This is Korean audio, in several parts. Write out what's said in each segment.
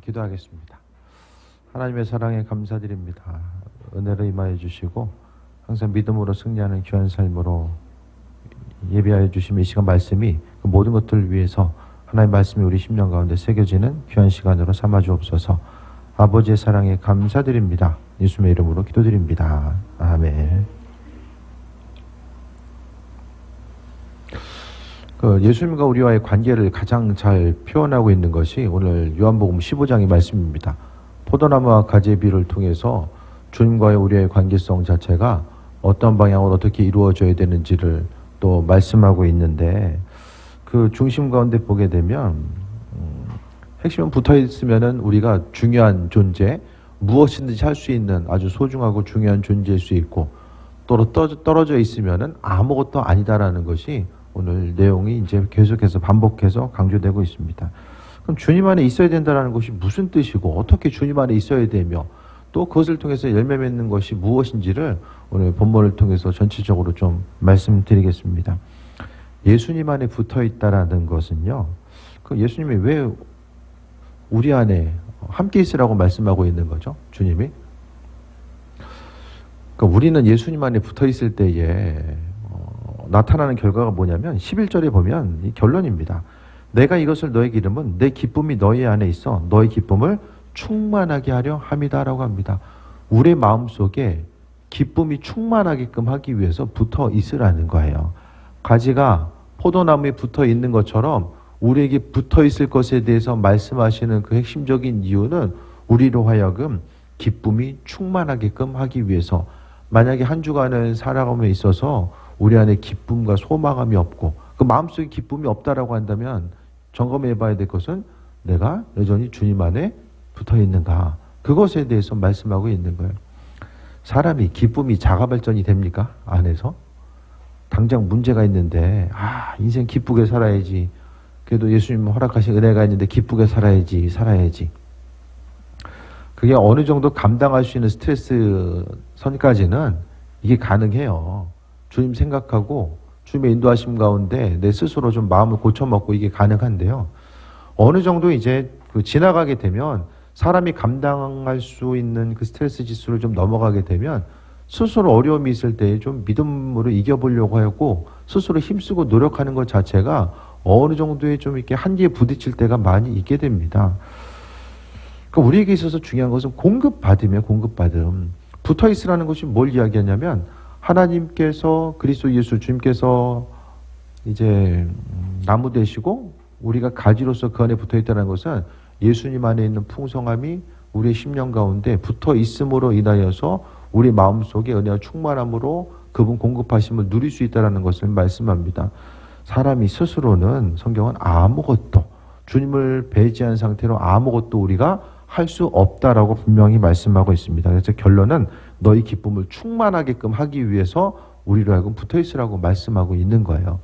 기도하겠습니다. 하나님의 사랑에 감사드립니다. 은혜를 임하여 주시고 항상 믿음으로 승리하는 귀한 삶으로 예비하여 주신 이 시간 말씀이 그 모든 것들을 위해서 하나님의 말씀이 우리 심령 가운데 새겨지는 귀한 시간으로 삼아 주옵소서. 아버지의 사랑에 감사드립니다. 예수님의 이름으로 기도드립니다. 아멘. 예수님과 우리와의 관계를 가장 잘 표현하고 있는 것이 오늘 요한복음 15장의 말씀입니다. 포도나무와 가지의 비를 통해서 주님과의 우리의 관계성 자체가 어떤 방향으로 어떻게 이루어져야 되는지를 또 말씀하고 있는데, 그 중심 가운데 보게 되면 핵심은 붙어 있으면은 우리가 중요한 존재, 무엇이든지 할 수 있는 아주 소중하고 중요한 존재일 수 있고, 또 떨어져 있으면은 아무것도 아니다라는 것이 오늘 내용이 이제 계속해서 반복해서 강조되고 있습니다. 그럼 주님 안에 있어야 된다는 것이 무슨 뜻이고, 어떻게 주님 안에 있어야 되며, 또 그것을 통해서 열매 맺는 것이 무엇인지를 오늘 본문을 통해서 전체적으로 좀 말씀드리겠습니다. 예수님 안에 붙어 있다라는 것은요, 그 예수님이 왜 우리 안에 함께 있으라고 말씀하고 있는 거죠? 주님이. 그러니까 우리는 예수님 안에 붙어 있을 때에 나타나는 결과가 뭐냐면 11절에 보면 이 결론입니다. 내가 이것을 너에게 이르면 내 기쁨이 너희 안에 있어 너희 기쁨을 충만하게 하려 함이다라고 합니다. 우리의 마음속에 기쁨이 충만하게끔 하기 위해서 붙어 있으라는 거예요. 가지가 포도나무에 붙어 있는 것처럼 우리에게 붙어 있을 것에 대해서 말씀하시는 그 핵심적인 이유는 우리로 하여금 기쁨이 충만하게끔 하기 위해서, 만약에 한 주간을 살아감에 있어서 우리 안에 기쁨과 소망함이 없고 그 마음속에 기쁨이 없다라고 한다면 점검해 봐야 될 것은 내가 여전히 주님 안에 붙어 있는가, 그것에 대해서 말씀하고 있는 거예요. 사람이 기쁨이 자가 발전이 됩니까? 안에서 당장 문제가 있는데 인생 기쁘게 살아야지, 그래도 예수님 허락하신 은혜가 있는데 기쁘게 살아야지. 그게 어느 정도 감당할 수 있는 스트레스 선까지는 이게 가능해요. 주님 생각하고 주님의 인도하심 가운데 내 스스로 좀 마음을 고쳐먹고 이게 가능한데요. 어느 정도 이제 지나가게 되면, 사람이 감당할 수 있는 그 스트레스 지수를 좀 넘어가게 되면 스스로 어려움이 있을 때 좀 믿음으로 이겨보려고 하고 스스로 힘쓰고 노력하는 것 자체가 어느 정도의 좀 이렇게 한계에 부딪힐 때가 많이 있게 됩니다. 그러니까 우리에게 있어서 중요한 것은 공급받음. 붙어 있으라는 것이 뭘 이야기하냐면, 하나님께서 그리스도 예수 주님께서 이제 나무 되시고 우리가 가지로서 그 안에 붙어 있다는 것은 예수님 안에 있는 풍성함이 우리의 심령 가운데 붙어 있음으로 인하여서 우리 마음속에 은혜와 충만함으로 그분 공급하심을 누릴 수 있다는 것을 말씀합니다. 사람이 스스로는 성경은 아무것도, 주님을 배제한 상태로 아무것도 우리가 할 수 없다라고 분명히 말씀하고 있습니다. 그래서 결론은 너희 기쁨을 충만하게끔 하기 위해서 우리로 하여금 붙어 있으라고 말씀하고 있는 거예요.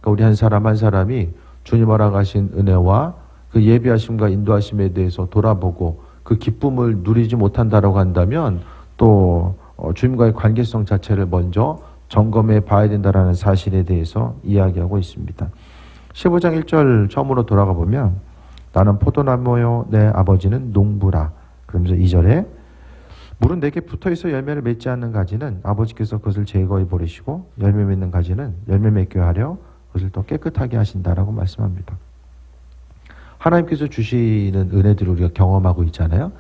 그러니까 우리 한 사람 한 사람이 주님 허락하신 은혜와 그 예비하심과 인도하심에 대해서 돌아보고 그 기쁨을 누리지 못한다라고 한다면 또 주님과의 관계성 자체를 먼저 점검해 봐야 된다라는 사실에 대해서 이야기하고 있습니다. 15장 1절 처음으로 돌아가 보면 나는 포도나무요 내 아버지는 농부라. 그러면서 2절에 물은 내게 붙어있어 열매를 맺지 않는 가지는 아버지께서 그것을 제거해 버리시고 열매 맺는 가지는 열매 맺게 하려 그것을 더 깨끗하게 하신다라고 말씀합니다. 하나님께서 주시는 은혜들을 우리가 경험하고 있잖아요.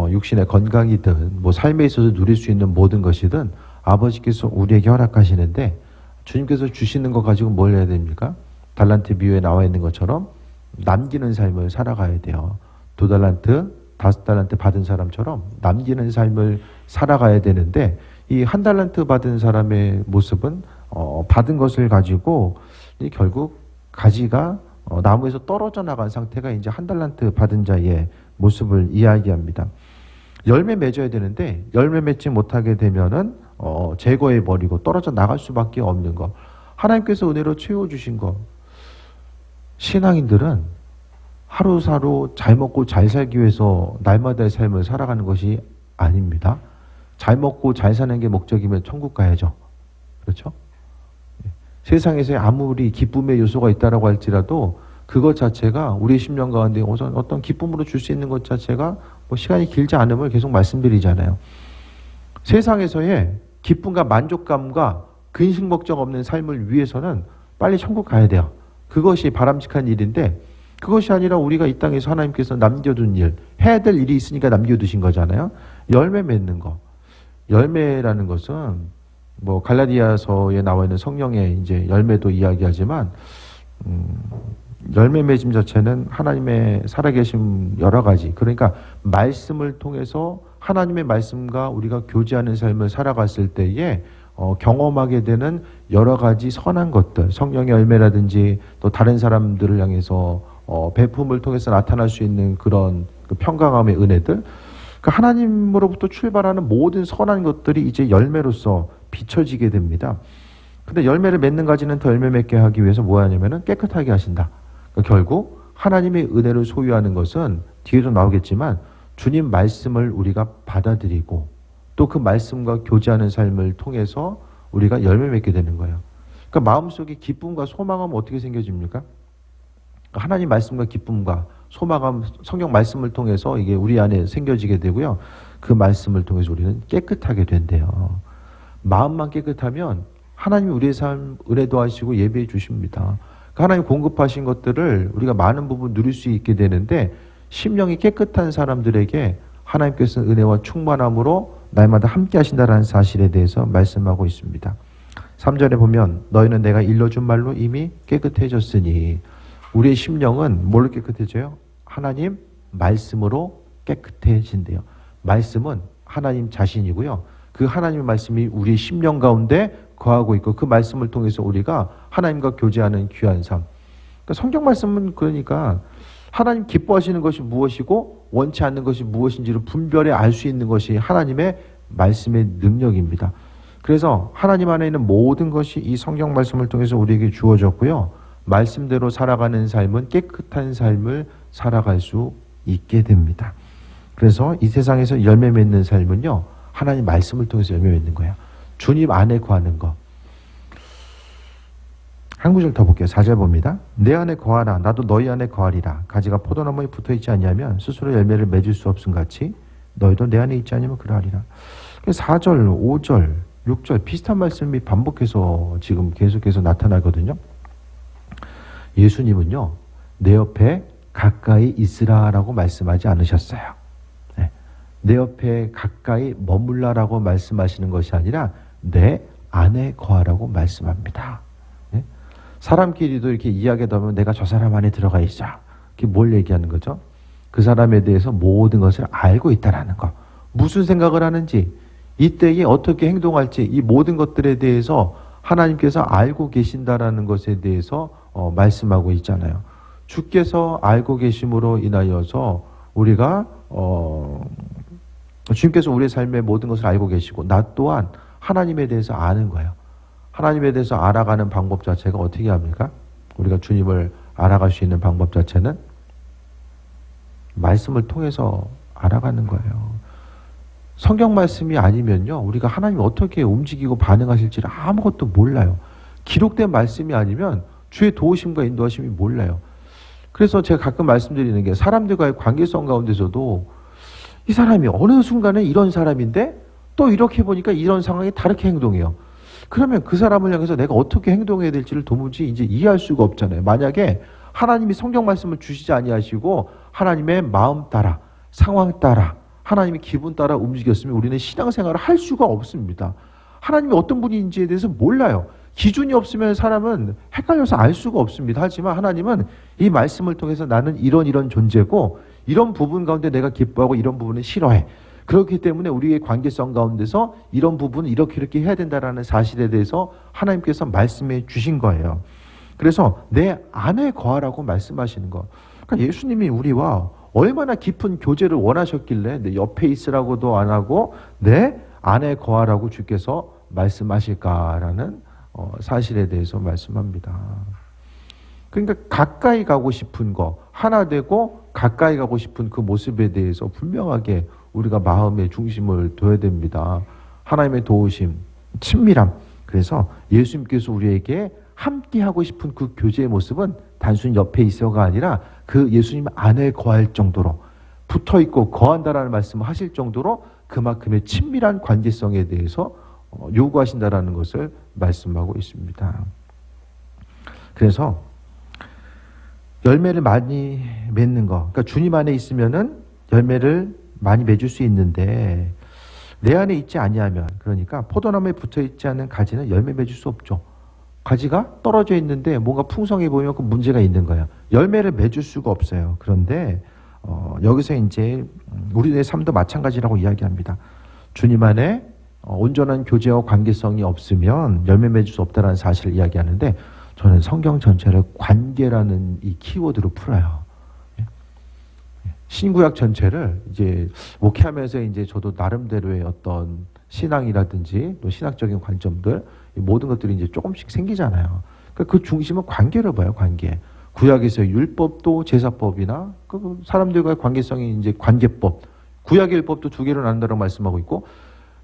육신의 건강이든 뭐 삶에 있어서 누릴 수 있는 모든 것이든 아버지께서 우리에게 허락하시는데, 주님께서 주시는 거 가지고 뭘 해야 됩니까? 달란트 비유에 나와 있는 것처럼 남기는 삶을 살아가야 돼요. 2달란트, 5달란트 받은 사람처럼 남기는 삶을 살아가야 되는데, 이 1달란트 받은 사람의 모습은 받은 것을 가지고 결국 가지가 나무에서 떨어져 나간 상태가 이제 1달란트 받은 자의 모습을 이야기합니다. 열매 맺어야 되는데 열매 맺지 못하게 되면은 제거해 버리고 떨어져 나갈 수밖에 없는 것. 하나님께서 은혜로 채워주신 것. 신앙인들은 하루하루 잘 먹고 잘 살기 위해서 날마다의 삶을 살아가는 것이 아닙니다. 잘 먹고 잘 사는 게 목적이면 천국 가야죠. 그렇죠? 세상에서 아무리 기쁨의 요소가 있다라고 할지라도 그것 자체가 우리의 심령 가운데 어떤 기쁨으로 줄 수 있는 것 자체가 뭐 시간이 길지 않음을 계속 말씀드리잖아요. 세상에서의 기쁨과 만족감과 근심 걱정 없는 삶을 위해서는 빨리 천국 가야 돼요. 그것이 바람직한 일인데 그것이 아니라 우리가 이 땅에서 하나님께서 남겨둔 일, 해야 될 일이 있으니까 남겨두신 거잖아요. 열매 맺는 거. 열매라는 것은 뭐 갈라디아서에 나와 있는 성령의 이제 열매도 이야기하지만 열매 맺음 자체는 하나님의 살아계심 여러 가지, 그러니까 말씀을 통해서 하나님의 말씀과 우리가 교제하는 삶을 살아갔을 때에 경험하게 되는 여러 가지 선한 것들, 성령의 열매라든지 또 다른 사람들을 향해서 배품을 통해서 나타날 수 있는 그런 그 평강함의 은혜들, 그러니까 하나님으로부터 출발하는 모든 선한 것들이 이제 열매로서 비춰지게 됩니다. 근데 열매를 맺는 가지는 더 열매 맺게 하기 위해서 뭐 하냐면은 깨끗하게 하신다. 그러니까 결국 하나님의 은혜를 소유하는 것은 뒤에도 나오겠지만 주님 말씀을 우리가 받아들이고 또 그 말씀과 교제하는 삶을 통해서 우리가 열매 맺게 되는 거예요. 그러니까 마음속에 기쁨과 소망은 어떻게 생겨집니까? 하나님 말씀과 기쁨과 소망함, 성경 말씀을 통해서 이게 우리 안에 생겨지게 되고요. 그 말씀을 통해서 우리는 깨끗하게 된대요. 마음만 깨끗하면 하나님이 우리의 삶 은혜도 하시고 예배해 주십니다. 하나님 공급하신 것들을 우리가 많은 부분 누릴 수 있게 되는데 심령이 깨끗한 사람들에게 하나님께서는 은혜와 충만함으로 날마다 함께 하신다는 사실에 대해서 말씀하고 있습니다. 3절에 보면 너희는 내가 일러준 말로 이미 깨끗해졌으니, 우리의 심령은 뭘로 깨끗해져요? 하나님 말씀으로 깨끗해진대요. 말씀은 하나님 자신이고요. 그 하나님의 말씀이 우리의 심령 가운데 거하고 있고 그 말씀을 통해서 우리가 하나님과 교제하는 귀한 삶. 그러니까 성경 말씀은 그러니까 하나님 기뻐하시는 것이 무엇이고 원치 않는 것이 무엇인지를 분별해 알 수 있는 것이 하나님의 말씀의 능력입니다. 그래서 하나님 안에 있는 모든 것이 이 성경 말씀을 통해서 우리에게 주어졌고요. 말씀대로 살아가는 삶은 깨끗한 삶을 살아갈 수 있게 됩니다. 그래서 이 세상에서 열매 맺는 삶은요, 하나님 말씀을 통해서 열매 맺는 거예요. 주님 안에 거하는 것. 한 구절 더 볼게요. 4절 봅니다. 내 안에 거하라. 나도 너희 안에 거하리라. 가지가 포도나무에 붙어있지 아니하면 스스로 열매를 맺을 수 없음같이 너희도 내 안에 있지 않으면 그러하리라. 4절, 5절, 6절 비슷한 말씀이 반복해서 지금 계속해서 나타나거든요. 예수님은요, 내 옆에 가까이 있으라라고 말씀하지 않으셨어요. 내 옆에 가까이 머물라라고 말씀하시는 것이 아니라 내 안에 거하라고 말씀합니다. 사람끼리도 이렇게 이야기하다 보면 내가 저 사람 안에 들어가 있어. 그게 뭘 얘기하는 거죠? 그 사람에 대해서 모든 것을 알고 있다라는 거. 무슨 생각을 하는지, 이때에 어떻게 행동할지, 이 모든 것들에 대해서 하나님께서 알고 계신다라는 것에 대해서 말씀하고 있잖아요. 주께서 알고 계심으로 인하여서 우리가 주님께서 우리의 삶의 모든 것을 알고 계시고 나 또한 하나님에 대해서 아는 거예요. 하나님에 대해서 알아가는 방법 자체가 어떻게 합니까? 우리가 주님을 알아갈 수 있는 방법 자체는 말씀을 통해서 알아가는 거예요. 성경 말씀이 아니면요, 우리가 하나님이 어떻게 움직이고 반응하실지를 아무것도 몰라요. 기록된 말씀이 아니면 주의 도우심과 인도하심이 몰라요. 그래서 제가 가끔 말씀드리는 게 사람들과의 관계성 가운데서도 이 사람이 어느 순간에 이런 사람인데 또 이렇게 보니까 이런 상황이 다르게 행동해요. 그러면 그 사람을 향해서 내가 어떻게 행동해야 될지를 도무지 이제 이해할 수가 없잖아요. 만약에 하나님이 성경 말씀을 주시지 아니하시고 하나님의 마음 따라, 상황 따라, 하나님의 기분 따라 움직였으면 우리는 신앙생활을 할 수가 없습니다. 하나님이 어떤 분인지에 대해서 몰라요. 기준이 없으면 사람은 헷갈려서 알 수가 없습니다. 하지만 하나님은 이 말씀을 통해서 나는 이런 존재고 이런 부분 가운데 내가 기뻐하고 이런 부분은 싫어해. 그렇기 때문에 우리의 관계성 가운데서 이런 부분은 이렇게 해야 된다는 사실에 대해서 하나님께서 말씀해 주신 거예요. 그래서 내 안에 거하라고 말씀하시는 거. 그러니까 예수님이 우리와 얼마나 깊은 교제를 원하셨길래 내 옆에 있으라고도 안 하고 내 안에 거하라고 주께서 말씀하실까라는 사실에 대해서 말씀합니다. 그러니까 가까이 가고 싶은 거, 하나 되고 가까이 가고 싶은 그 모습에 대해서 분명하게 우리가 마음의 중심을 둬야 됩니다. 하나님의 도우심, 친밀함. 그래서 예수님께서 우리에게 함께 하고 싶은 그 교제의 모습은 단순히 옆에 있어가 아니라 그 예수님 안에 거할 정도로 붙어 있고 거한다라는 말씀을 하실 정도로 그만큼의 친밀한 관계성에 대해서 요구하신다라는 것을 말씀하고 있습니다. 그래서 열매를 많이 맺는 거, 그러니까 주님 안에 있으면은 열매를 많이 맺을 수 있는데 내 안에 있지 아니하면, 그러니까 포도나무에 붙어 있지 않은 가지는 열매 맺을 수 없죠. 가지가 떨어져 있는데 뭔가 풍성해 보이면 그 문제가 있는 거야. 열매를 맺을 수가 없어요. 그런데 여기서 이제 우리의 삶도 마찬가지라고 이야기합니다. 주님 안에 온전한 교제와 관계성이 없으면 열매 맺을 수 없다는 사실을 이야기하는데, 저는 성경 전체를 관계라는 이 키워드로 풀어요. 신구약 전체를 이제 목회하면서 이제 저도 나름대로의 어떤 신앙이라든지 또 신학적인 관점들, 모든 것들이 이제 조금씩 생기잖아요. 그러니까 그 중심은 관계를 봐요, 관계. 구약에서 율법도 제사법이나 그 사람들과의 관계성이 이제 관계법, 구약의 율법도 두 개로 나눈다고 말씀하고 있고,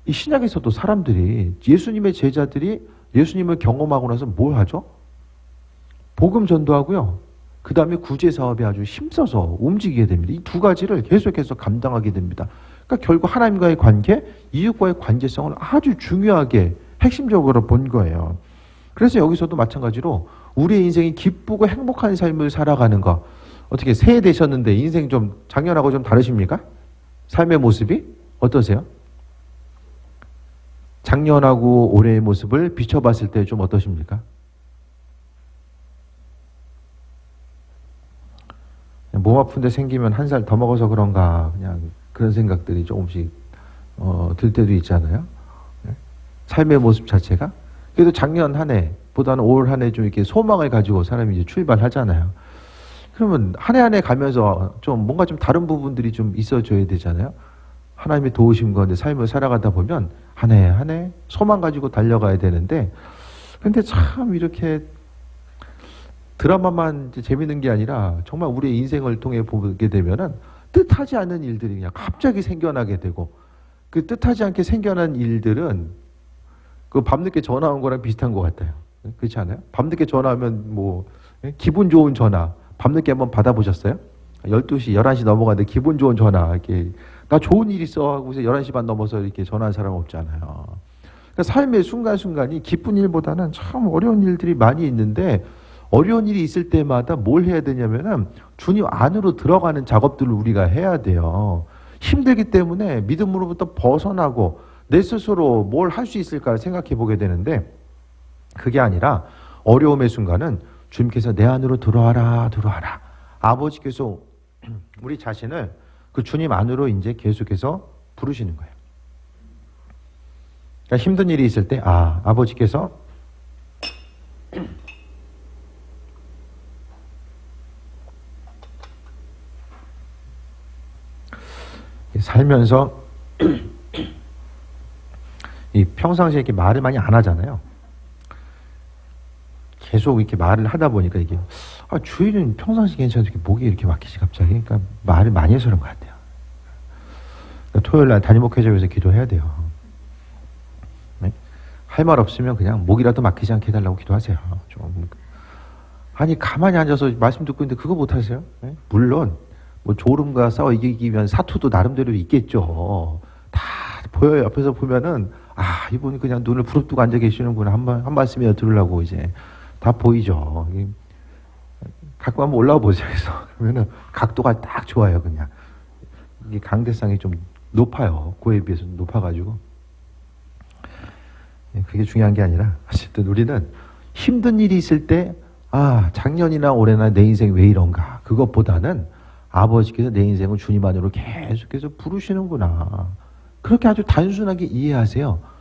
이 신약에서도 사람들이, 예수님의 제자들이 예수님을 경험하고 나서 뭘 하죠? 복음 전도하고요. 그 다음에 구제 사업에 아주 힘써서 움직이게 됩니다. 이 두 가지를 계속해서 감당하게 됩니다. 그러니까 결국 하나님과의 관계, 이웃과의 관계성을 아주 중요하게 핵심적으로 본 거예요. 그래서 여기서도 마찬가지로 우리의 인생이 기쁘고 행복한 삶을 살아가는 거, 어떻게 새해 되셨는데 인생 좀 작년하고 좀 다르십니까? 삶의 모습이 어떠세요? 작년하고 올해의 모습을 비춰봤을 때 좀 어떠십니까? 몸 아픈 데 생기면 한 살 더 먹어서 그런가, 그냥 그런 생각들이 조금씩 들 때도 있잖아요. 삶의 모습 자체가. 그래도 작년 한 해보다는 올 한 해 좀 이렇게 소망을 가지고 사람이 이제 출발하잖아요. 그러면 한 해 한 해 가면서 좀 뭔가 좀 다른 부분들이 좀 있어줘야 되잖아요. 하나님의 도우심 가운데 삶을 살아가다 보면 한 해 한 해 소망 가지고 달려가야 되는데, 근데 참 이렇게 드라마만 이제 재밌는 게 아니라 정말 우리의 인생을 통해 보게 되면은 뜻하지 않은 일들이 그냥 갑자기 생겨나게 되고, 그 뜻하지 않게 생겨난 일들은 그 밤늦게 전화 온 거랑 비슷한 것 같아요. 그렇지 않아요? 밤늦게 전화하면 뭐 기분 좋은 전화 밤늦게 한번 받아보셨어요? 12시, 11시 넘어가는데 기분 좋은 전화, 이렇게 나 좋은 일 있어 하고서 11시 반 넘어서 이렇게 전화한 사람 없잖아요. 그러니까 삶의 순간순간이 기쁜 일보다는 참 어려운 일들이 많이 있는데, 어려운 일이 있을 때마다 뭘 해야 되냐면은 주님 안으로 들어가는 작업들을 우리가 해야 돼요. 힘들기 때문에 믿음으로부터 벗어나고 내 스스로 뭘 할 수 있을까 생각해 보게 되는데, 그게 아니라 어려움의 순간은 주님께서 내 안으로 들어와라, 들어와라. 아버지께서 우리 자신을 그 주님 안으로 이제 계속해서 부르시는 거예요. 그러니까 힘든 일이 있을 때, 아버지께서 살면서 이 평상시에 이렇게 말을 많이 안 하잖아요. 계속 이렇게 말을 하다 보니까 이게 주일은 평상시 괜찮은데 목이 이렇게 막히지 갑자기. 그러니까 말을 많이 해서 그런 것 같아요. 그러니까 토요일 날 단임목회자에서 기도해야 돼요. 네? 할 말 없으면 그냥 목이라도 막히지 않게 해달라고 기도하세요. 좀. 아니 가만히 앉아서 말씀 듣고 있는데 그거 못하세요? 네? 물론 뭐 졸음과 싸워 이기기 위한 사투도 나름대로 있겠죠. 다 보여요. 옆에서 보면은 이분이 그냥 눈을 부릅뜨고 앉아 계시는구나. 한 말씀이라도 들으려고 이제 다 보이죠. 가끔 한번 올라와 보세요. 그러면은 각도가 딱 좋아요. 그냥 이게 강대상이 좀 높아요. 고에 비해서 높아가지고. 그게 중요한 게 아니라 어쨌든 우리는 힘든 일이 있을 때 작년이나 올해나 내 인생이 왜 이런가, 그것보다는 아버지께서 내 인생을 주님 안으로 계속해서 부르시는구나, 그렇게 아주 단순하게 이해하세요.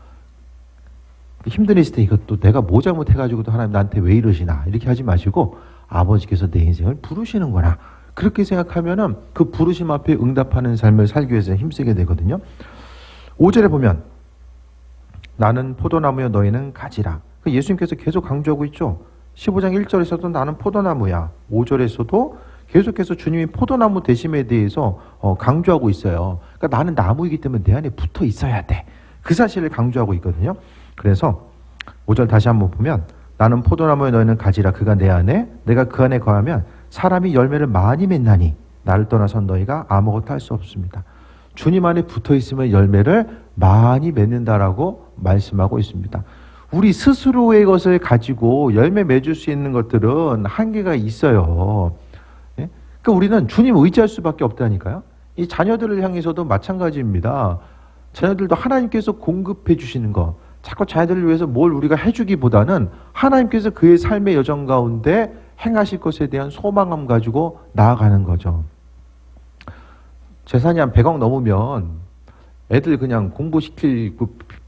힘든 일 있을 때 이것도 내가 뭐 잘못해가지고도 하나님 나한테 왜 이러시나 이렇게 하지 마시고, 아버지께서 내 인생을 부르시는구나, 그렇게 생각하면은 그 부르심 앞에 응답하는 삶을 살기 위해서 힘쓰게 되거든요. 5절에 보면 나는 포도나무여 너희는 가지라. 예수님께서 계속 강조하고 있죠. 15장 1절에서도 나는 포도나무야. 5절에서도 계속해서 주님이 포도나무 되심에 대해서 강조하고 있어요. 그러니까 나는 나무이기 때문에 내 안에 붙어 있어야 돼. 그 사실을 강조하고 있거든요. 그래서 5절 다시 한번 보면 나는 포도나무에 너희는 가지라. 그가 내 안에 내가 그 안에 거하면 사람이 열매를 많이 맺나니 나를 떠나선 너희가 아무것도 할 수 없습니다. 주님 안에 붙어 있으면 열매를 많이 맺는다라고 말씀하고 있습니다. 우리 스스로의 것을 가지고 열매 맺을 수 있는 것들은 한계가 있어요. 예? 그러니까 우리는 주님 의지할 수밖에 없다니까요. 이 자녀들을 향해서도 마찬가지입니다. 자녀들도 하나님께서 공급해 주시는 것, 자꾸 자녀들을 위해서 뭘 우리가 해주기보다는 하나님께서 그의 삶의 여정 가운데 행하실 것에 대한 소망감 가지고 나아가는 거죠. 재산이 한 100억 넘으면 애들 그냥 공부시킬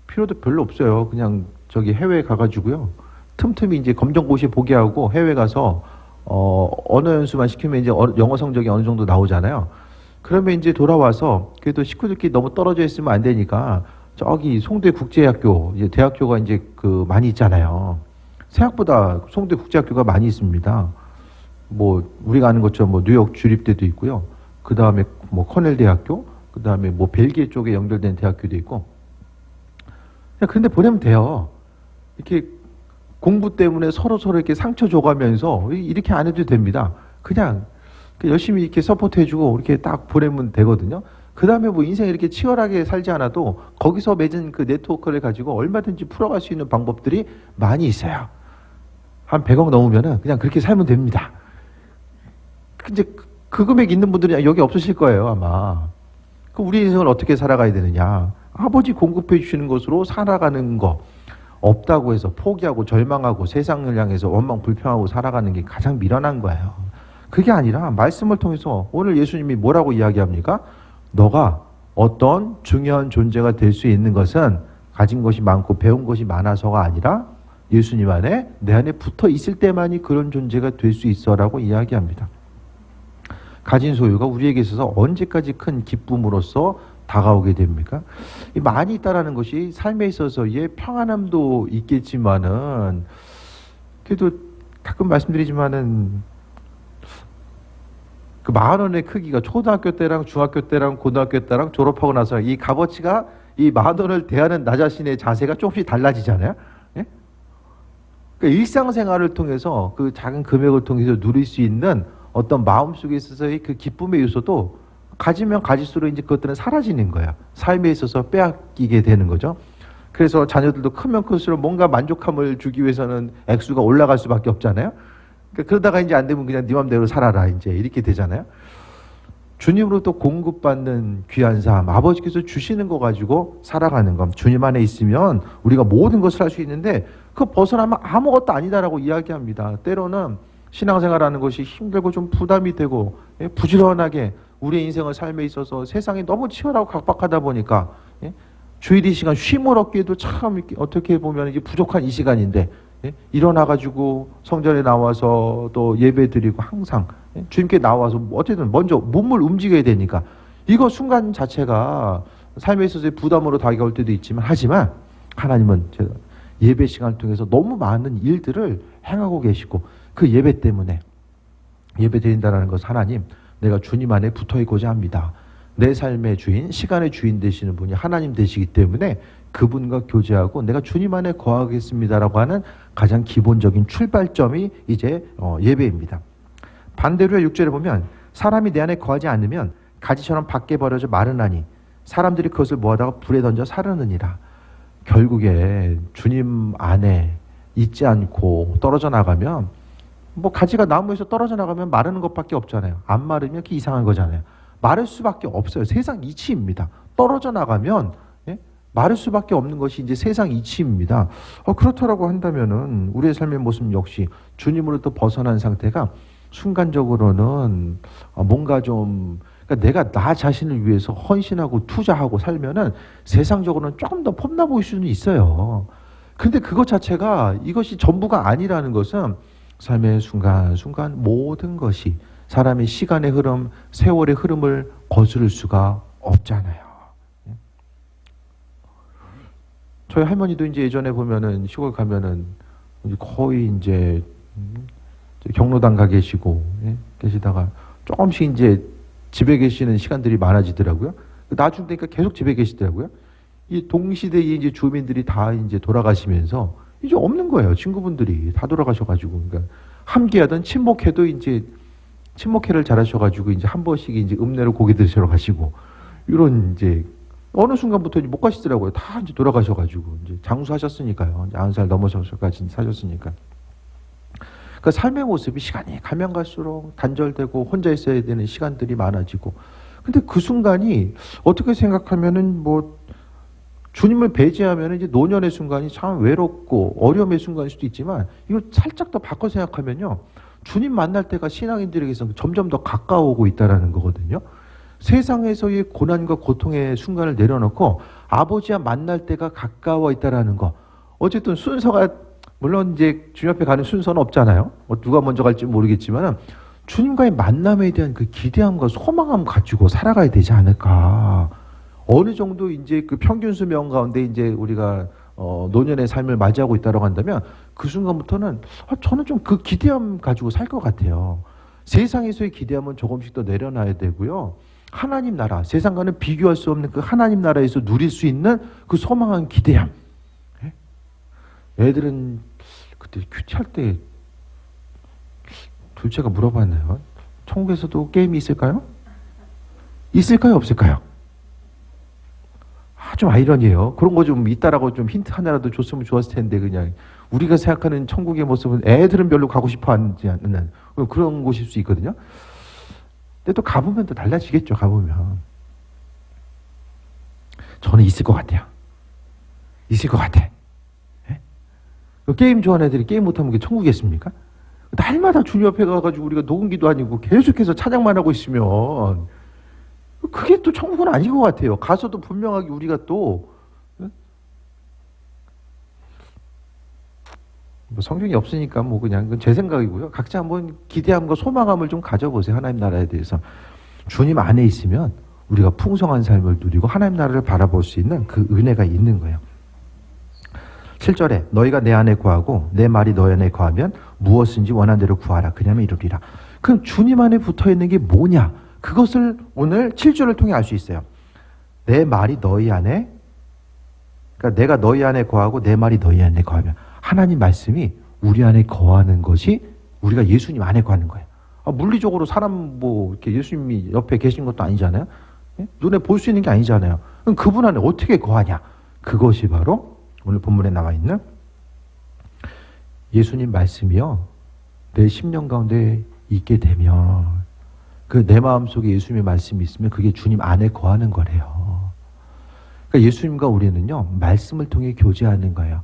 필요도 별로 없어요. 그냥 저기 해외에 가가지고요. 틈틈이 이제 검정고시 보게 하고 해외 가서 언어 연수만 시키면 이제 영어 성적이 어느 정도 나오잖아요. 그러면 이제 돌아와서 그래도 식구들끼리 너무 떨어져 있으면 안 되니까 저기 송대 국제학교, 이제 대학교가 이제 그 많이 있잖아요. 생각보다 송대 국제학교가 많이 있습니다. 뭐 우리가 아는 것처럼 뭐 뉴욕 주립대도 있고요. 그 다음에 뭐 코넬 대학교, 그 다음에 뭐 벨기에 쪽에 연결된 대학교도 있고. 그런데 보내면 돼요. 이렇게 공부 때문에 서로 이렇게 상처 줘가면서 이렇게 안 해도 됩니다. 그냥 열심히 이렇게 서포트 해주고 이렇게 딱 보내면 되거든요. 그 다음에 뭐 인생 이렇게 치열하게 살지 않아도 거기서 맺은 그 네트워크를 가지고 얼마든지 풀어갈 수 있는 방법들이 많이 있어요. 한 100억 넘으면은 그냥 그렇게 살면 됩니다. 이제 그 금액 있는 분들이 여기 없으실 거예요, 아마. 우리 인생을 어떻게 살아가야 되느냐. 아버지 공급해 주시는 것으로 살아가는 거. 없다고 해서 포기하고 절망하고 세상을 향해서 원망 불평하고 살아가는 게 가장 미련한 거예요. 그게 아니라 말씀을 통해서 오늘 예수님이 뭐라고 이야기합니까? 너가 어떤 중요한 존재가 될 수 있는 것은 가진 것이 많고 배운 것이 많아서가 아니라 예수님 안에 내 안에 붙어 있을 때만이 그런 존재가 될 수 있어라고 이야기합니다. 가진 소유가 우리에게 있어서 언제까지 큰 기쁨으로써 다가오게 됩니까? 많이 있다라는 것이 삶에 있어서의 평안함도 있겠지만은 그래도 가끔 말씀드리지만은 그 10,000원의 크기가 초등학교 때랑 중학교 때랑 고등학교 때랑 졸업하고 나서 이 값어치가 이 10,000원을 대하는 나 자신의 자세가 조금씩 달라지잖아요. 예? 그러니까 일상생활을 통해서 그 작은 금액을 통해서 누릴 수 있는 어떤 마음속에 있어서의 그 기쁨의 요소도 가지면 가질수록 이제 그것들은 사라지는 거야. 삶에 있어서 빼앗기게 되는 거죠. 그래서 자녀들도 크면 클수록 뭔가 만족감을 주기 위해서는 액수가 올라갈 수밖에 없잖아요. 그러다가 이제 안 되면 그냥 네 맘대로 살아라 이제 이렇게 되잖아요. 주님으로부터 공급받는 귀한 삶, 아버지께서 주시는 거 가지고 살아가는 것. 주님 안에 있으면 우리가 모든 것을 할 수 있는데 그 벗어나면 아무것도 아니다라고 이야기합니다. 때로는 신앙생활하는 것이 힘들고 좀 부담이 되고 부지런하게 우리의 인생을 삶에 있어서 세상이 너무 치열하고 각박하다 보니까 주일 이 시간 쉼을 얻기에도 참 어떻게 보면 이게 부족한 이 시간인데 일어나가지고 성전에 나와서 또 예배 드리고 항상 주님께 나와서 어쨌든 먼저 몸을 움직여야 되니까 이거 순간 자체가 삶에 있어서의 부담으로 다가올 때도 있지만 하지만 하나님은 제가 예배 시간을 통해서 너무 많은 일들을 행하고 계시고 그 예배 때문에 예배 드린다는 것은 하나님 내가 주님 안에 붙어 있고자 합니다. 내 삶의 주인, 시간의 주인 되시는 분이 하나님 되시기 때문에 그분과 교제하고 내가 주님 안에 거하겠습니다라고 하는 가장 기본적인 출발점이 이제 예배입니다. 반대로 6절에 보면 사람이 내 안에 거하지 않으면 가지처럼 밖에 버려져 마르나니 사람들이 그것을 모아다가 불에 던져 사르느니라. 결국에 주님 안에 있지 않고 떨어져 나가면 뭐 가지가 나무에서 떨어져 나가면 마르는 것밖에 없잖아요. 안 마르면 그게 이상한 거잖아요. 마를 수밖에 없어요. 세상 이치입니다. 떨어져 나가면 마를 수밖에 없는 것이 이제 세상 이치입니다. 그렇다라고 한다면은 우리의 삶의 모습 역시 주님으로부터 벗어난 상태가 순간적으로는 뭔가 좀 그러니까 내가 나 자신을 위해서 헌신하고 투자하고 살면은 세상적으로는 조금 더 폼나 보일 수는 있어요. 근데 그것 자체가 이것이 전부가 아니라는 것은 삶의 순간순간 모든 것이 사람의 시간의 흐름, 세월의 흐름을 거스를 수가 없잖아요. 저희 할머니도 이제 예전에 보면은 시골 가면은 거의 이제 경로당 가 계시고 계시다가 조금씩 이제 집에 계시는 시간들이 많아지더라고요. 나중 되니까 계속 집에 계시더라고요. 이 동시대에 이제 주민들이 다 이제 돌아가시면서 이제 없는 거예요. 친구분들이 다 돌아가셔가지고. 그러니까 함께하던 친목회도 이제 친목회를 잘하셔가지고 이제 한 번씩 이제 읍내로 고기 드시러 가시고 이런 이제 어느 순간부터 이제 못 가시더라고요. 다 이제 돌아가셔가지고 이제 장수하셨으니까요. 이제 90살 넘어서까지 사셨으니까. 그 삶의 모습이 시간이 가면 갈수록 단절되고 혼자 있어야 되는 시간들이 많아지고. 근데 그 순간이 어떻게 생각하면은 뭐 주님을 배제하면 이제 노년의 순간이 참 외롭고 어려움의 순간일 수도 있지만 이거 살짝 더 바꿔 생각하면요. 주님 만날 때가 신앙인들에게서 점점 더 가까워오고 있다는 거거든요. 세상에서의 고난과 고통의 순간을 내려놓고 아버지와 만날 때가 가까워 있다는 거. 어쨌든 순서가 물론 이제 주님 앞에 가는 순서는 없잖아요. 누가 먼저 갈지 모르겠지만 주님과의 만남에 대한 그 기대함과 소망함 가지고 살아가야 되지 않을까. 어느 정도 이제 그 평균 수명 가운데 이제 우리가 노년의 삶을 맞이하고 있다고 한다면 그 순간부터는 저는 좀 그 기대함 가지고 살 것 같아요. 세상에서의 기대함은 조금씩 더 내려놔야 되고요. 하나님 나라, 세상과는 비교할 수 없는 그 하나님 나라에서 누릴 수 있는 그 소망한 기대함. 애들은 그때 큐티할 때 둘째가 물어봤네요. 천국에서도 게임이 있을까요? 있을까요? 없을까요? 좀 아이러니해요. 그런 거 좀 있다라고 좀 힌트 하나라도 줬으면 좋았을 텐데 그냥 우리가 생각하는 천국의 모습은 애들은 별로 가고 싶어 하지 않는 그런 곳일 수 있거든요. 근데 또 가보면 또 달라지겠죠. 가보면. 저는 있을 것 같아요. 있을 것 같아. 네? 게임 좋아하는 애들이 게임 못하면 그게 천국이겠습니까? 날마다 주님 앞에 가가지고 우리가 녹음기도 아니고 계속해서 찬양만 하고 있으면 그게 또 천국은 아닌 것 같아요. 가서도 분명하게 우리가 또 뭐 성경이 없으니까 뭐 그냥 그건 제 생각이고요. 각자 한번 기대함과 소망함을 좀 가져보세요. 하나님 나라에 대해서. 주님 안에 있으면 우리가 풍성한 삶을 누리고 하나님 나라를 바라볼 수 있는 그 은혜가 있는 거예요. 7절에 너희가 내 안에 거하고 내 말이 너희 안에 거하면 무엇인지 원하는 대로 구하라. 그냐면 이루리라. 그럼 주님 안에 붙어있는 게 뭐냐? 그것을 오늘 7절을 통해 알 수 있어요. 내 말이 너희 안에, 그러니까 내가 너희 안에 거하고 내 말이 너희 안에 거하면 하나님 말씀이 우리 안에 거하는 것이 우리가 예수님 안에 거하는 거예요. 물리적으로 사람 뭐 이렇게 예수님이 옆에 계신 것도 아니잖아요. 예? 눈에 볼 수 있는 게 아니잖아요. 그럼 그분 안에 어떻게 거하냐? 그것이 바로 오늘 본문에 나와 있는 예수님 말씀이요. 내 심령 가운데 있게 되면 그 내 마음속에 예수님의 말씀이 있으면 그게 주님 안에 거하는 거래요. 그러니까 예수님과 우리는요. 말씀을 통해 교제하는 거예요.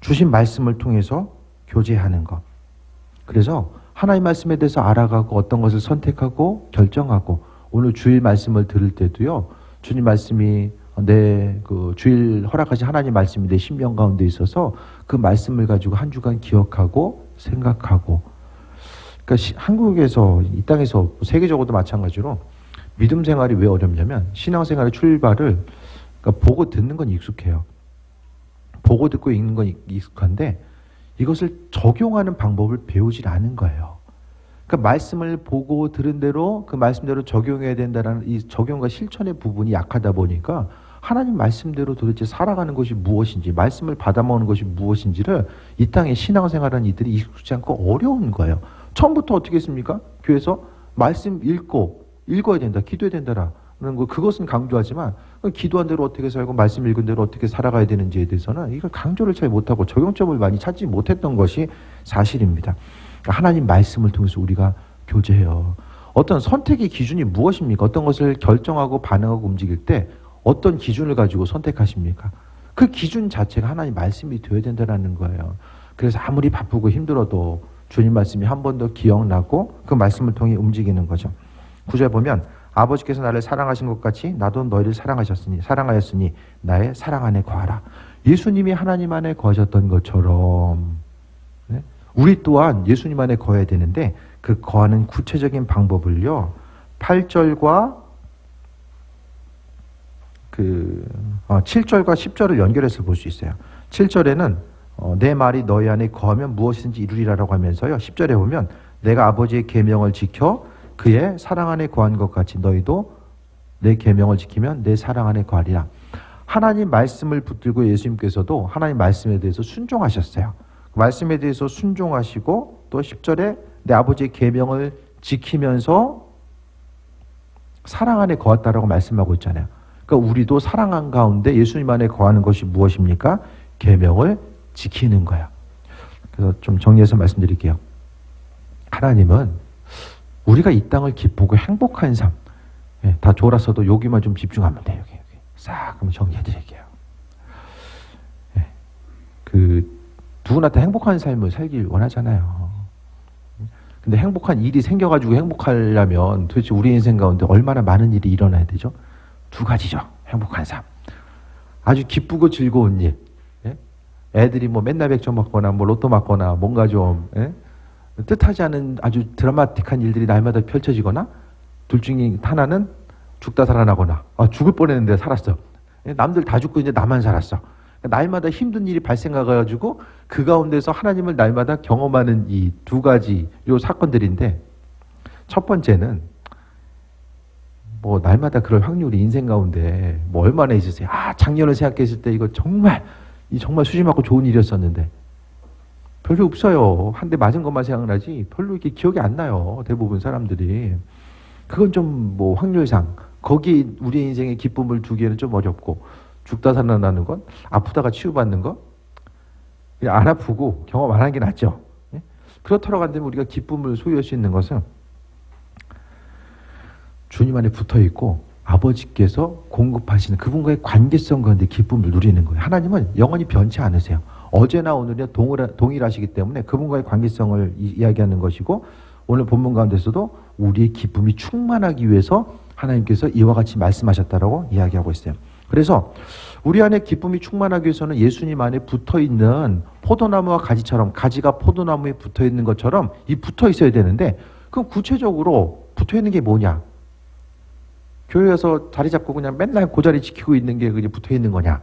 주신 말씀을 통해서 교제하는 것. 그래서 하나님 말씀에 대해서 알아가고 어떤 것을 선택하고 결정하고 오늘 주일 말씀을 들을 때도요. 주님 말씀이 내 그 주일 허락하신 하나님 말씀이 내 심령 가운데 있어서 그 말씀을 가지고 한 주간 기억하고 생각하고. 그러니까 한국에서 이 땅에서 세계적으로도 마찬가지로 믿음 생활이 왜 어렵냐면 신앙생활의 출발을 그러니까 보고 듣는 건 익숙해요. 보고 듣고 읽는 건 익숙한데 이것을 적용하는 방법을 배우질 않은 거예요. 그러니까 말씀을 보고 들은 대로 그 말씀대로 적용해야 된다는 이 적용과 실천의 부분이 약하다 보니까 하나님 말씀대로 도대체 살아가는 것이 무엇인지 말씀을 받아먹는 것이 무엇인지를 이 땅에 신앙생활하는 이들이 익숙지 않고 어려운 거예요. 처음부터 어떻게 했습니까? 교회에서 말씀 읽어야 된다, 기도해야 된다라는 거 그것은 강조하지만 기도한 대로 어떻게 살고 말씀 읽은 대로 어떻게 살아가야 되는지에 대해서는 이걸 강조를 잘 못하고 적용점을 많이 찾지 못했던 것이 사실입니다. 하나님 말씀을 통해서 우리가 교제해요. 어떤 선택의 기준이 무엇입니까? 어떤 것을 결정하고 반응하고 움직일 때 어떤 기준을 가지고 선택하십니까? 그 기준 자체가 하나님 말씀이 되어야 된다는 거예요. 그래서 아무리 바쁘고 힘들어도 주님 말씀이 한 번 더 기억나고 그 말씀을 통해 움직이는 거죠. 9절 보면 아버지께서 나를 사랑하신 것 같이 나도 너희를 사랑하였으니 나의 사랑 안에 거하라. 예수님이 하나님 안에 거하셨던 것처럼 우리 또한 예수님 안에 거해야 되는데 그 거하는 구체적인 방법을요. 8절과 7절과 10절을 연결해서 볼 수 있어요. 7절에는 내 말이 너희 안에 거하면 무엇이든지 이루리라라고 하면서요. 10절에 보면 내가 아버지의 계명을 지켜 그의 사랑 안에 거한 것 같이 너희도 내 계명을 지키면 내 사랑 안에 거하리라. 하나님 말씀을 붙들고 예수님께서도 하나님 말씀에 대해서 순종하셨어요. 말씀에 대해서 순종하시고 또 10절에 내 아버지의 계명을 지키면서 사랑 안에 거했다라고 말씀하고 있잖아요. 그러니까 우리도 사랑 가운데 예수님 안에 거하는 것이 무엇입니까? 계명을 지키는 거야. 그래서 좀 정리해서 말씀드릴게요. 하나님은 우리가 이 땅을 기쁘고 행복한 삶, 다 졸았어도 여기만 좀 집중하면 돼요. 여기. 싹 한번 정리해 드릴게요. 누구나 다 행복한 삶을 살길 원하잖아요. 근데 행복한 일이 생겨가지고 행복하려면 도대체 우리 인생 가운데 얼마나 많은 일이 일어나야 되죠? 두 가지죠. 행복한 삶. 아주 기쁘고 즐거운 일. 애들이 뭐 맨날 백점 맞거나 뭐 로또 맞거나 뭔가 좀 뜻하지 않은 아주 드라마틱한 일들이 날마다 펼쳐지거나 둘 중에 하나는 죽다 살아나거나 죽을 뻔했는데 살았어. 남들 다 죽고 이제 나만 살았어. 날마다 힘든 일이 발생해가지고 그 가운데서 하나님을 날마다 경험하는 이 두 가지 요 사건들인데, 첫 번째는 뭐 날마다 그럴 확률이 인생 가운데 뭐 얼마나 있으세요? 작년을 생각했을 때 이거 정말 수지 맞고 좋은 일이었었는데 별로 없어요. 한 대 맞은 것만 생각나지 별로 이렇게 기억이 안 나요. 대부분 사람들이. 그건 좀 뭐 확률상 거기 우리 인생의 기쁨을 두기에는 좀 어렵고, 죽다 살아나는 건, 아프다가 치유받는 건 그냥 안 아프고 경험 안 하는 게 낫죠. 그렇다고 한다면 우리가 기쁨을 소유할 수 있는 것은 주님 안에 붙어 있고 아버지께서 공급하시는 그분과의 관계성 가운데 기쁨을 누리는 거예요. 하나님은 영원히 변치 않으세요. 어제나 오늘이나 동일하시기 때문에 그분과의 관계성을 이야기하는 것이고, 오늘 본문 가운데서도 우리의 기쁨이 충만하기 위해서 하나님께서 이와 같이 말씀하셨다라고 이야기하고 있어요. 그래서 우리 안에 기쁨이 충만하기 위해서는 예수님 안에 붙어있는 포도나무와 가지처럼, 가지가 포도나무에 붙어있는 것처럼 이 붙어 있어야 되는데, 그럼 구체적으로 붙어있는 게 뭐냐? 교회 와서 자리 잡고 그냥 맨날 그 자리 지키고 있는 게 그냥 붙어있는 거냐?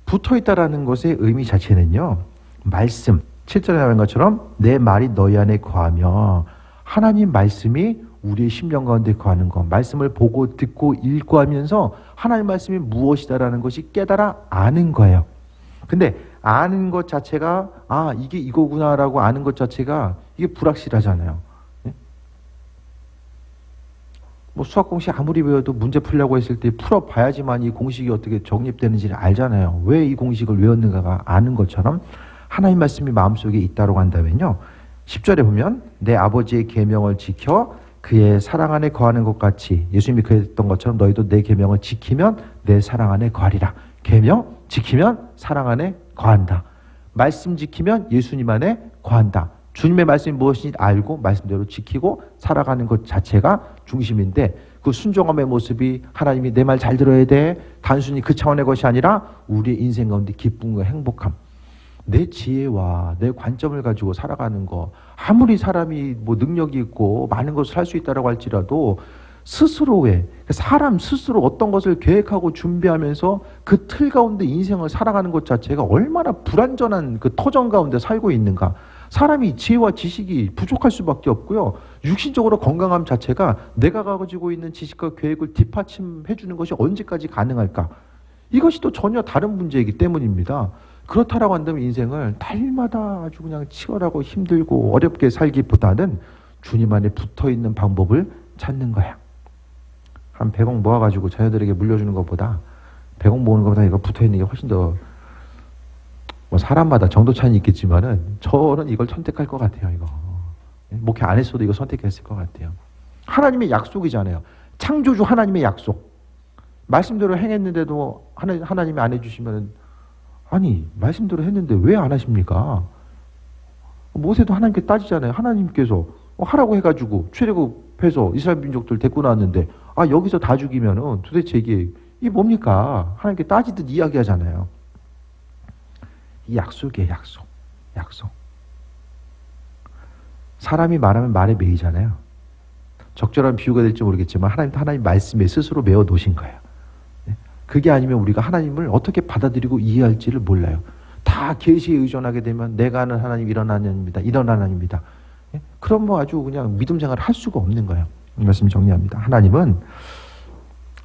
붙어있다라는 것의 의미 자체는요, 말씀, 7절에 나온 것처럼 내 말이 너희 안에 거하며, 하나님 말씀이 우리의 심령 가운데 거하는 것, 말씀을 보고 듣고 읽고 하면서 하나님 말씀이 무엇이다라는 것이 깨달아 아는 거예요. 근데 아는 것 자체가 이게 이거구나라고 아는 것 자체가 이게 불확실하잖아요. 뭐 수학 공식 아무리 배워도 문제 풀려고 했을 때 풀어봐야지만 이 공식이 어떻게 정립되는지를 알잖아요. 왜 이 공식을 외웠는가가 아는 것처럼 하나님 말씀이 마음속에 있다고 한다면요, 10절에 보면 내 아버지의 계명을 지켜 그의 사랑 안에 거하는 것 같이, 예수님이 그랬던 것처럼 너희도 내 계명을 지키면 내 사랑 안에 거하리라. 계명 지키면 사랑 안에 거한다. 말씀 지키면 예수님 안에 거한다. 주님의 말씀이 무엇인지 알고 말씀대로 지키고 살아가는 것 자체가 중심인데, 그 순종함의 모습이 하나님이 내 말 잘 들어야 돼, 단순히 그 차원의 것이 아니라 우리의 인생 가운데 기쁨과 행복함, 내 지혜와 내 관점을 가지고 살아가는 거. 아무리 사람이 뭐 능력이 있고 많은 것을 할 수 있다고 할지라도 스스로의, 사람 스스로 어떤 것을 계획하고 준비하면서 그 틀 가운데 인생을 살아가는 것 자체가 얼마나 불완전한 그 터전 가운데 살고 있는가. 사람이 지혜와 지식이 부족할 수밖에 없고요, 육신적으로 건강함 자체가 내가 가지고 있는 지식과 계획을 뒷받침해 주는 것이 언제까지 가능할까. 이것이 또 전혀 다른 문제이기 때문입니다. 그렇다라고 한다면 인생을 날마다 아주 그냥 치열하고 힘들고 어렵게 살기보다는 주님 안에 붙어있는 방법을 찾는 거야. 한 100억 모아가지고 자녀들에게 물려주는 것보다, 100억 모으는 것보다 이거 붙어있는 게 훨씬 더, 뭐 사람마다 정도 차이는 있겠지만은 저는 이걸 선택할 것 같아요. 이거 목회 안 했어도 이거 선택했을 것 같아요. 하나님의 약속이잖아요. 창조주 하나님의 약속. 말씀대로 행했는데도 하나님이 안 해주시면, 아니 말씀대로 했는데 왜 안 하십니까? 모세도 하나님께 따지잖아요. 하나님께서 하라고 해가지고 출애굽해서 이스라엘 민족들 데리고 나왔는데 여기서 다 죽이면은 도대체 이게 뭡니까? 하나님께 따지듯 이야기하잖아요. 이 약속이에요. 약속. 사람이 말하면 말에 매이잖아요. 적절한 비유가 될지 모르겠지만 하나님도 하나님 말씀에 스스로 메어 놓으신 거예요. 그게 아니면 우리가 하나님을 어떻게 받아들이고 이해할지를 몰라요. 다 계시에 의존하게 되면 내가 아는 하나님 이런 하나님입니다. 그럼 뭐 아주 그냥 믿음 생활을 할 수가 없는 거예요. 이 말씀 정리합니다. 하나님은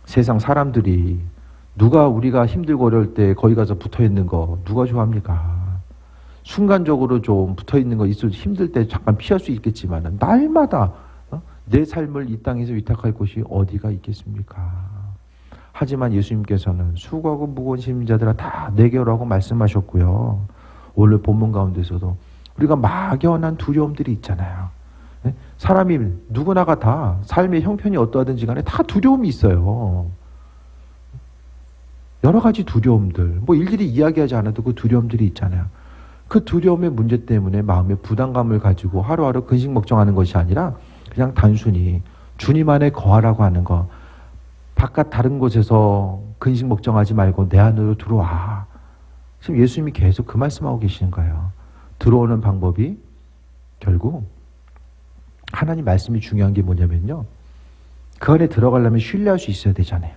세상 사람들이 누가 우리가 힘들고 어려울 때 거기 가서 붙어 있는 거 누가 좋아합니까? 순간적으로 좀 붙어 있는 거 있을 힘들 때 잠깐 피할 수 있겠지만 날마다 내 삶을 이 땅에서 위탁할 곳이 어디가 있겠습니까? 하지만 예수님께서는 수고하고 무거운 짐자들아 다 내게 오라고 말씀하셨고요. 오늘 본문 가운데서도 우리가 막연한 두려움들이 있잖아요. 사람이 누구나가 다 삶의 형편이 어떠하든지 간에 다 두려움이 있어요. 여러 가지 두려움들, 뭐 일일이 이야기하지 않아도 그 두려움들이 있잖아요. 그 두려움의 문제 때문에 마음의 부담감을 가지고 하루하루 근심걱정하는 것이 아니라 그냥 단순히 주님 안에 거하라고 하는 거. 바깥 다른 곳에서 근심걱정하지 말고 내 안으로 들어와. 지금 예수님이 계속 그 말씀하고 계시는 거예요. 들어오는 방법이 결국 하나님 말씀이 중요한 게 뭐냐면요. 그 안에 들어가려면 신뢰할 수 있어야 되잖아요.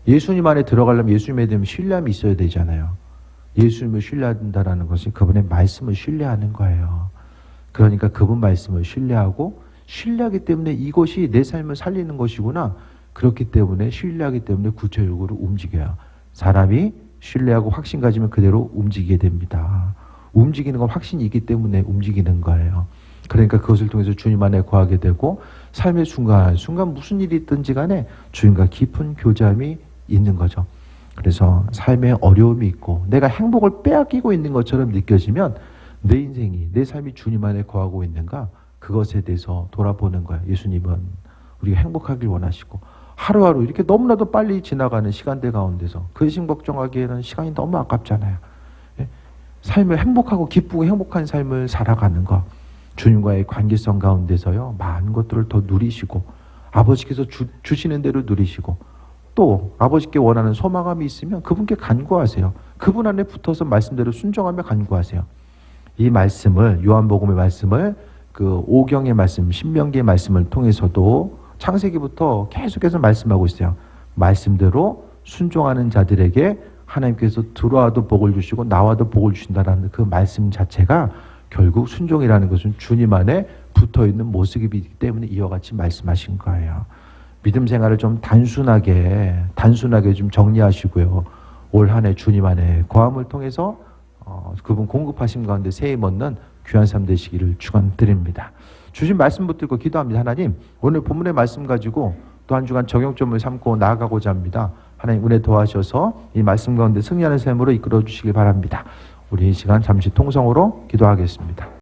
예수님 안에 들어가려면 예수님에 대한 신뢰함이 있어야 되잖아요. 예수님을 신뢰한다는 것은 그분의 말씀을 신뢰하는 거예요. 그러니까 그분 말씀을 신뢰하기 때문에 이것이 내 삶을 살리는 것이구나. 그렇기 때문에 신뢰하기 때문에 구체적으로 움직여요. 사람이 신뢰하고 확신 가지면 그대로 움직이게 됩니다. 움직이는 건 확신이 있기 때문에 움직이는 거예요. 그러니까 그것을 통해서 주님 안에 거하게 되고 삶의 순간 무슨 일이 있든지 간에 주님과 깊은 교제함이 있는 거죠. 그래서 삶에 어려움이 있고 내가 행복을 빼앗기고 있는 것처럼 느껴지면 내 인생이, 내 삶이 주님 안에 거하고 있는가? 그것에 대해서 돌아보는 거예요. 예수님은 우리가 행복하길 원하시고 하루하루 이렇게 너무나도 빨리 지나가는 시간대 가운데서 근심 걱정하기에는 시간이 너무 아깝잖아요. 삶을 행복하고 기쁘고 행복한 삶을 살아가는 것. 주님과의 관계성 가운데서요. 많은 것들을 더 누리시고 아버지께서 주시는 대로 누리시고 또 아버지께 원하는 소망함이 있으면 그분께 간구하세요. 그분 안에 붙어서 말씀대로 순종하며 간구하세요. 이 말씀을 요한복음의 말씀을 그 오경의 말씀, 신명기의 말씀을 통해서도 창세기부터 계속해서 말씀하고 있어요. 말씀대로 순종하는 자들에게 하나님께서 들어와도 복을 주시고 나와도 복을 주신다라는 그 말씀 자체가 결국 순종이라는 것은 주님 안에 붙어있는 모습이기 때문에 이와 같이 말씀하신 거예요. 믿음 생활을 좀 단순하게 좀 정리하시고요. 올 한 해 주님 안에 거함을 통해서 그분 공급하신 가운데 새해 얻는 귀한 삶 되시기를 축원드립니다. 주신 말씀 붙들고 기도합니다. 하나님, 오늘 본문의 말씀 가지고 또 한 주간 적용점을 삼고 나아가고자 합니다. 하나님 은혜 도와셔서 이 말씀 가운데 승리하는 삶으로 이끌어 주시길 바랍니다. 우리 이 시간 잠시 통성으로 기도하겠습니다.